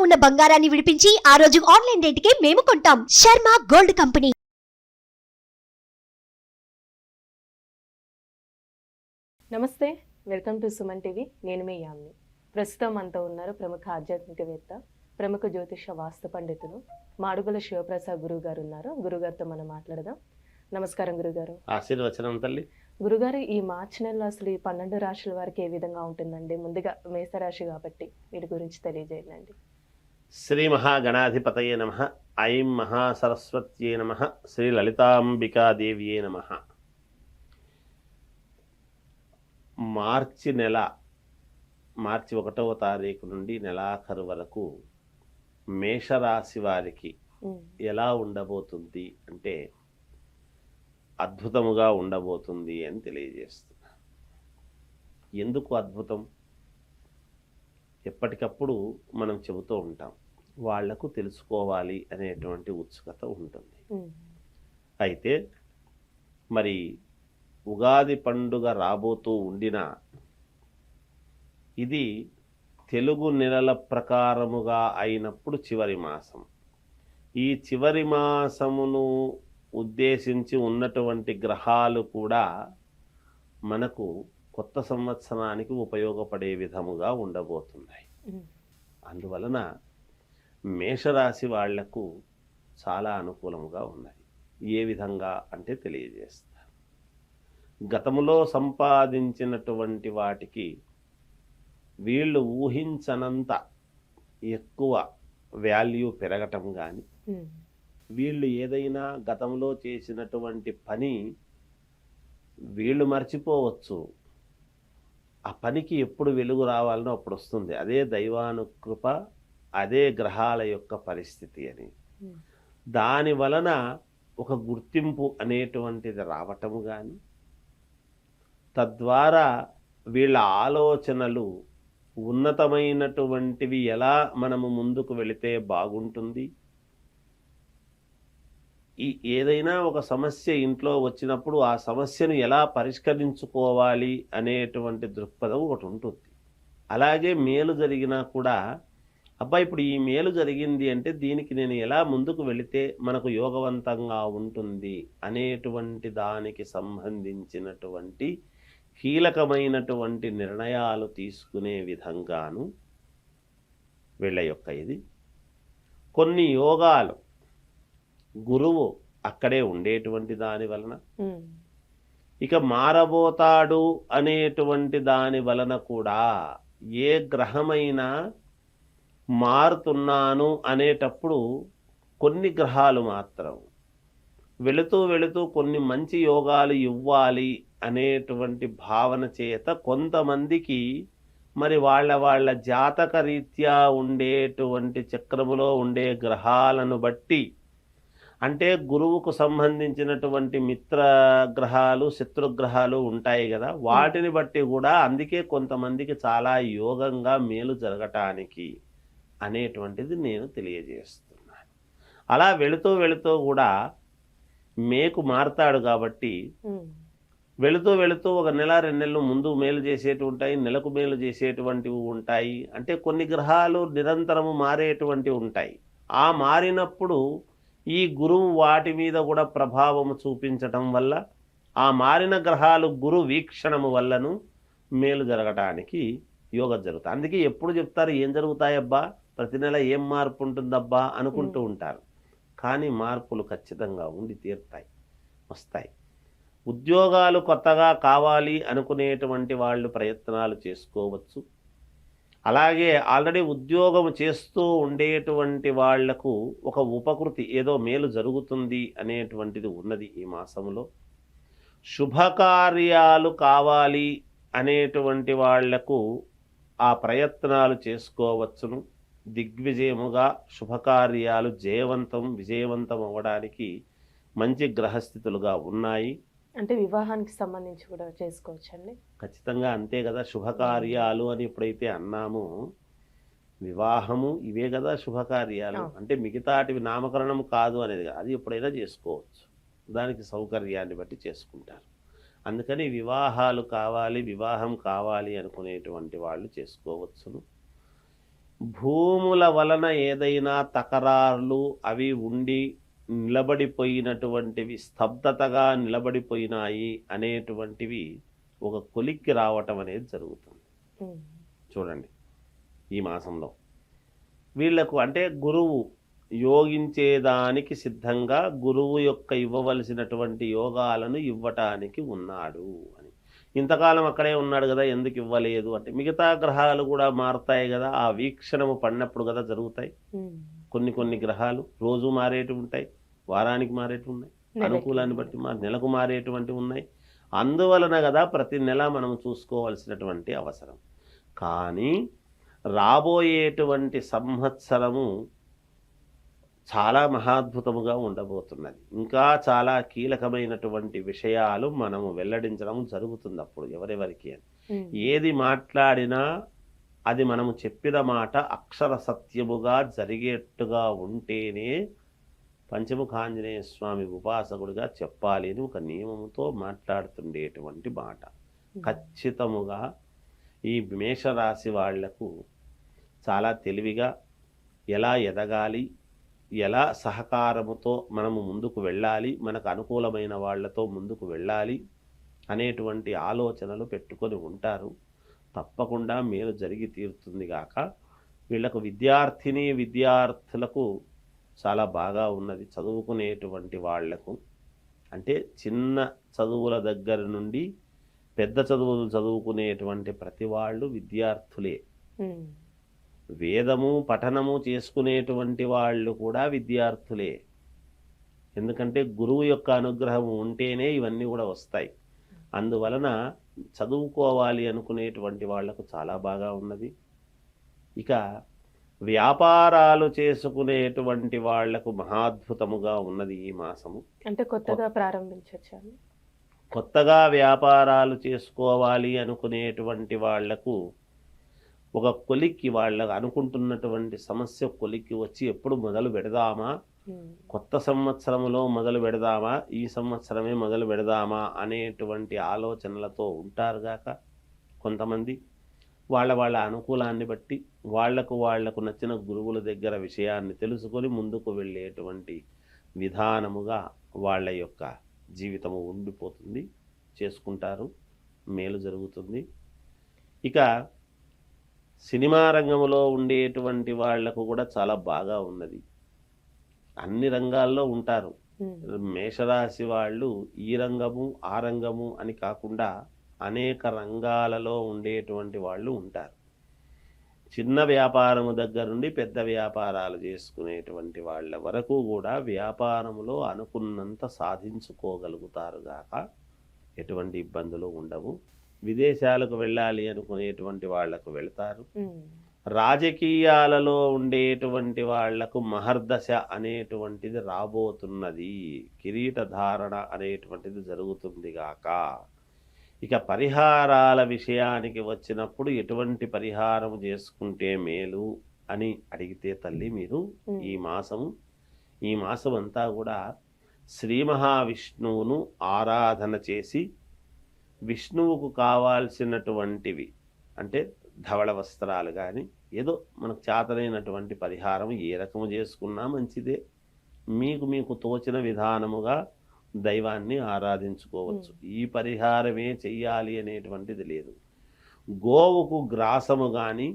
ఉన్న బంగారాన్ని విడిపించి ఆ రోజు ఆన్లైన్ రేటుకే మేము కొంటాం. Sharma gold company. నమస్తే, వెల్కమ్ టు సుమన్ టీవీ. నేను మీ యామ్ని. ప్రస్తుతం మనతో ఉన్నారు ప్రముఖ ఆధ్యాత్మికవేత్త, ప్రముఖ జ్యోతిష వాస్తు పండితులు మాడుగుల శివప్రసాద్ గురువు గారు ఉన్నారు. గురుగారితో మనం మాట్లాడదాం. నమస్కారం గురుగారు. ఆశీర్వచనం తల్లి. గురుగారు, ఈ మార్చి నెలలో అసలు ఈ 12 రాశుల వారికి ఏ విధంగా ఉంటుందండి? ముందుగా మేషరాశి కాబట్టి వీటి గురించి తెలియజేయండి. శ్రీ మహాగణాధిపతయే నమః. ఐం మహాసరస్వత్యే నమః. శ్రీ లలితాంబికాదేవ్యే నమః. మార్చి 1వ తారీఖు నుండి నెలాఖరు వరకు మేషరాశి వారికి ఎలా ఉండబోతుంది అంటే అద్భుతముగా ఉండబోతుంది అని తెలియజేస్తున్నా. ఎందుకు అద్భుతం? ఎప్పటికప్పుడు మనం చెబుతూ ఉంటాం, వాళ్లకు తెలుసుకోవాలి అనేటువంటి ఉత్సుకత ఉంటుంది. అయితే మరి ఉగాది పండుగ రాబోతూ ఉండినా ఇది తెలుగు నెలల ప్రకారముగా అయినప్పుడు చివరి మాసం. ఈ చివరి మాసమును ఉద్దేశించి ఉన్నటువంటి గ్రహాలు కూడా మనకు కొత్త సంవత్సరానికి ఉపయోగపడే విధముగా ఉండబోతున్నాయి. అందువలన మేషరాశి వాళ్లకు చాలా అనుకూలముగా ఉన్నాయి. ఏ విధంగా అంటే తెలియజేస్తారు. గతములో సంపాదించినటువంటి వాటికి వీళ్ళు ఊహించనంత ఎక్కువ వాల్యూ పెరగటం కానీ, వీళ్ళు ఏదైనా గతంలో చేసినటువంటి పని వీళ్ళు మర్చిపోవచ్చు. ఆ పనికి ఎప్పుడు వెలుగు రావాలనో అప్పుడు వస్తుంది. అదే దైవానుకృప, అదే గ్రహాల యొక్క పరిస్థితి అని. దాని వలన ఒక గుర్తింపు అనేటువంటిది రావటము కానీ, తద్వారా వీళ్ళ ఆలోచనలు ఉన్నతమైనటువంటివి, ఎలా మనము ముందుకు వెళితే బాగుంటుంది, ఏదైనా ఒక సమస్య ఇంట్లో వచ్చినప్పుడు ఆ సమస్యను ఎలా పరిష్కరించుకోవాలి అనేటువంటి దృక్పథం ఒకటి ఉంటుంది. అలాగే మేలు జరిగినా కూడా, అబ్బాయి ఇప్పుడు ఈ మేలు జరిగింది అంటే దీనికి నేను ఎలా ముందుకు వెళితే మనకు యోగవంతంగా ఉంటుంది అనేటువంటి దానికి సంబంధించినటువంటి కీలకమైనటువంటి నిర్ణయాలు తీసుకునే విధంగాను వీళ్ళ యొక్క ఇది. కొన్ని యోగాలు గురువు అక్కడే ఉండేటువంటి దాని వలన, ఇక మారబోతాడు అనేటువంటి దాని వలన కూడా, ఏ గ్రహమైనా మారుతున్నాను అనేటప్పుడు కొన్ని గ్రహాలు మాత్రం వెళుతూ వెళుతూ కొన్ని మంచి యోగాలు ఇవ్వాలి అనేటువంటి భావన చేత కొంతమందికి మరి వాళ్ళ జాతక రీత్యా ఉండేటువంటి చక్రములో ఉండే గ్రహాలను బట్టి, అంటే గురువుకు సంబంధించినటువంటి మిత్ర గ్రహాలు, శత్రుగ్రహాలు ఉంటాయి కదా, వాటిని బట్టి కూడా అందుకే కొంతమందికి చాలా యోగంగా మేలు జరగటానికి అనేటువంటిది నేను తెలియజేస్తున్నాను. అలా వెళుతూ వెళుతూ కూడా మేకు మారతాడు కాబట్టి వెళుతూ వెళుతూ ఒక నెల 2 నెలలు ముందు మేలు చేసేటివి ఉంటాయి, నెలకు మేలు చేసేటువంటివి ఉంటాయి. అంటే కొన్ని గ్రహాలు నిరంతరము మారేటువంటివి ఉంటాయి. ఆ మారినప్పుడు ఈ గురువు వాటి మీద కూడా ప్రభావము చూపించటం వల్ల, ఆ మారిన గ్రహాలు గురు వీక్షణము వల్లను మేలు జరగటానికి యోగం జరుగుతుంది. అందుకే ఎప్పుడు చెప్తారు, ఏం జరుగుతాయబ్బా, ప్రతి నెల ఏం మార్పు ఉంటుందబ్బా అనుకుంటూ ఉంటారు. కానీ మార్పులు ఖచ్చితంగా ఉండి తీరుతాయి, వస్తాయి. ఉద్యోగాలు కొత్తగా కావాలి అనుకునేటువంటి వాళ్ళు ప్రయత్నాలు చేసుకోవచ్చు. అలాగే ఆల్రెడీ ఉద్యోగం చేస్తూ ఉండేటువంటి వాళ్లకు ఒక ఉపకృతి, ఏదో మేలు జరుగుతుంది అనేటువంటిది ఉన్నది ఈ మాసంలో. శుభకార్యాలు కావాలి అనేటువంటి వాళ్లకు ఆ ప్రయత్నాలు చేసుకోవచ్చును. దిగ్విజయముగా శుభకార్యాలు విజయవంతం అవ్వడానికి మంచి గ్రహస్థితులుగా ఉన్నాయి. అంటే వివాహానికి సంబంధించి కూడా చేసుకోవచ్చండి? ఖచ్చితంగా అంతే కదా. శుభకార్యాలు అని ఎప్పుడైతే అన్నామో, వివాహము ఇవే కదా శుభకార్యాలు. అంటే మిగతాటివి నామకరణం కాదు అనేది, అది ఎప్పుడైనా చేసుకోవచ్చు, దానికి సౌకర్యాన్ని బట్టి చేసుకుంటారు. అందుకని వివాహం కావాలి అనుకునేటువంటి వాళ్ళు చేసుకోవచ్చును. భూముల వలన ఏదైనా తకరార్లు అవి ఉండి నిలబడిపోయినటువంటివి, స్తబ్దతగా నిలబడిపోయినాయి అనేటువంటివి ఒక కొలిక్కి రావటం అనేది జరుగుతుంది. చూడండి ఈ మాసంలో వీళ్లకు అంటే గురువు యోగించేదానికి సిద్ధంగా గురువు యొక్క ఇవ్వవలసినటువంటి యోగాలను ఇవ్వటానికి ఉన్నాడు అని. ఇంతకాలం అక్కడే ఉన్నాడు కదా, ఎందుకు ఇవ్వలేదు అంటే మిగతా గ్రహాలు కూడా మారుతాయి కదా, ఆ వీక్షణము పడినప్పుడు కదా జరుగుతాయి. కొన్ని కొన్ని గ్రహాలు రోజు మారేటివి ఉంటాయి, వారానికి మారేటివి ఉన్నాయి, అనుకూలాన్ని బట్టి నెలకు మారేటువంటివి ఉన్నాయి. అందువలన కదా ప్రతి నెల మనం చూసుకోవాల్సినటువంటి అవసరం. కానీ రాబోయేటువంటి సంవత్సరము చాలా మహాద్భుతముగా ఉండబోతున్నది. ఇంకా చాలా కీలకమైనటువంటి విషయాలు మనము వెల్లడించడం జరుగుతుంది అప్పుడు ఎవరెవరికి అని. ఏది మాట్లాడినా అది మనము చెప్పిన మాట అక్షర సత్యముగా జరిగేట్టుగా ఉంటేనే పంచముఖాంజనేయ స్వామి ఉపాసకుడిగా చెప్పాలి అని ఒక నియమముతో మాట్లాడుతుండేటువంటి మాట. ఖచ్చితముగా ఈ మేషరాశి వాళ్లకు చాలా తెలివిగా ఎలా ఎదగాలి, ఎలా సహకారముతో మనము ముందుకు వెళ్ళాలి, మనకు అనుకూలమైన వాళ్లతో ముందుకు వెళ్ళాలి అనేటువంటి ఆలోచనలు పెట్టుకొని ఉంటారు. తప్పకుండా మేలు జరిగి తీరుతుంది గాక. వీళ్లకు విద్యార్థులకు చాలా బాగా ఉన్నది. చదువుకునేటువంటి వాళ్లకు అంటే చిన్న చదువుల దగ్గర నుండి పెద్ద చదువులు చదువుకునేటువంటి ప్రతి వాళ్ళు విద్యార్థులే. వేదము పఠనము చేసుకునేటువంటి వాళ్ళు కూడా విద్యార్థులే. ఎందుకంటే గురువు యొక్క అనుగ్రహం ఉంటేనే ఇవన్నీ కూడా వస్తాయి. అందువలన చదువుకోవాలి అనుకునేటువంటి వాళ్లకు చాలా బాగా ఉన్నది. ఇక వ్యాపారాలు చేసుకునేటువంటి వాళ్లకు మహాద్భుతముగా ఉన్నది ఈ మాసము. అంటే కొత్తగా ప్రారంభించవచ్చు. కొత్తగా వ్యాపారాలు చేసుకోవాలి అనుకునేటువంటి వాళ్లకు ఒక కొలిక్కి వాళ్ళకు అనుకుంటున్నటువంటి సమస్య కొలిక్కి వచ్చి ఎప్పుడు మొదలు పెడదామా, కొత్త సంవత్సరంలో మొదలు పెడదామా, ఈ సంవత్సరమే మొదలు పెడదామా అనేటువంటి ఆలోచనలతో ఉంటారుగాక. కొంతమంది వాళ్ళ అనుకూలాన్ని బట్టి వాళ్లకు నచ్చిన గురువుల దగ్గర విషయాన్ని తెలుసుకొని ముందుకు వెళ్ళేటువంటి విధానముగా వాళ్ళ యొక్క జీవితము ఉండిపోతుంది, చేసుకుంటారు, మేలు జరుగుతుంది. ఇక సినిమా రంగంలో ఉండేటువంటి వాళ్లకు కూడా చాలా బాగా ఉన్నది. అన్ని రంగాల్లో ఉంటారు. మేషరాశి వాళ్ళు ఈ రంగము ఆ రంగము అని కాకుండా అనేక రంగాలలో ఉండేటువంటి వాళ్ళు ఉంటారు. చిన్న వ్యాపారము దగ్గర నుండి పెద్ద వ్యాపారాలు చేసుకునేటువంటి వాళ్ళ వరకు కూడా వ్యాపారములో అనుకున్నంత సాధించుకోగలుగుతారు గాక. ఎటువంటి ఇబ్బందులు ఉండవు. విదేశాలకు వెళ్ళాలి అనుకునేటువంటి వాళ్లకు వెళ్తారు. రాజకీయాలలో ఉండేటువంటి వాళ్లకు మహర్దశ అనేటువంటిది రాబోతున్నది. కిరీట ధారణ అనేటువంటిది జరుగుతుంది గాక. ఇక పరిహారాల విషయానికి వచ్చినప్పుడు ఎటువంటి పరిహారం చేసుకుంటే మేలు అని అడిగితే తల్లి మీరు ఈ మాసం అంతా కూడా శ్రీ మహావిష్ణువును ఆరాధన చేసి విష్ణువుకు కావాల్సినటువంటివి అంటే ధవళ వస్త్రాలు కానీ ఏదో మనకు చేతనైనటువంటి పరిహారం ఏ రకము చేసుకున్నా మంచిదే. మీకు తోచిన విధానముగా దైవాన్ని ఆరాధించుకోవచ్చు. ఈ పరిహారమే చెయ్యాలి అనేటువంటిది లేదు. గోవుకు గ్రాసము కానీ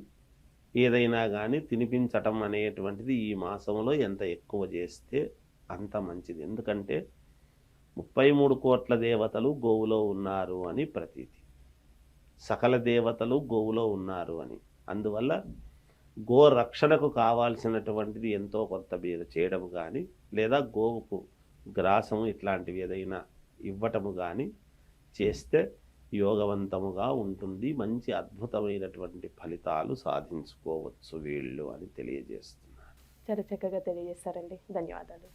ఏదైనా కానీ తినిపించటం అనేటువంటిది ఈ మాసంలో ఎంత ఎక్కువ చేస్తే అంత మంచిది. ఎందుకంటే 33 కోట్ల దేవతలు గోవులో ఉన్నారు అని ప్రతీతి. సకల దేవతలు గోవులో ఉన్నారు అని. అందువల్ల గో రక్షణకు కావాల్సినటువంటిది ఎంతో కొంత మీరు చేయడం కానీ లేదా గోవుకు గ్రాసము ఇట్లాంటివి ఏదైనా ఇవ్వటము కానీ చేస్తే యోగవంతముగా ఉంటుంది. మంచి అద్భుతమైనటువంటి ఫలితాలు సాధించుకోవచ్చు వీళ్ళు అని తెలియజేస్తున్నారు. చాలా చక్కగా తెలియజేస్తారండి. ధన్యవాదాలు.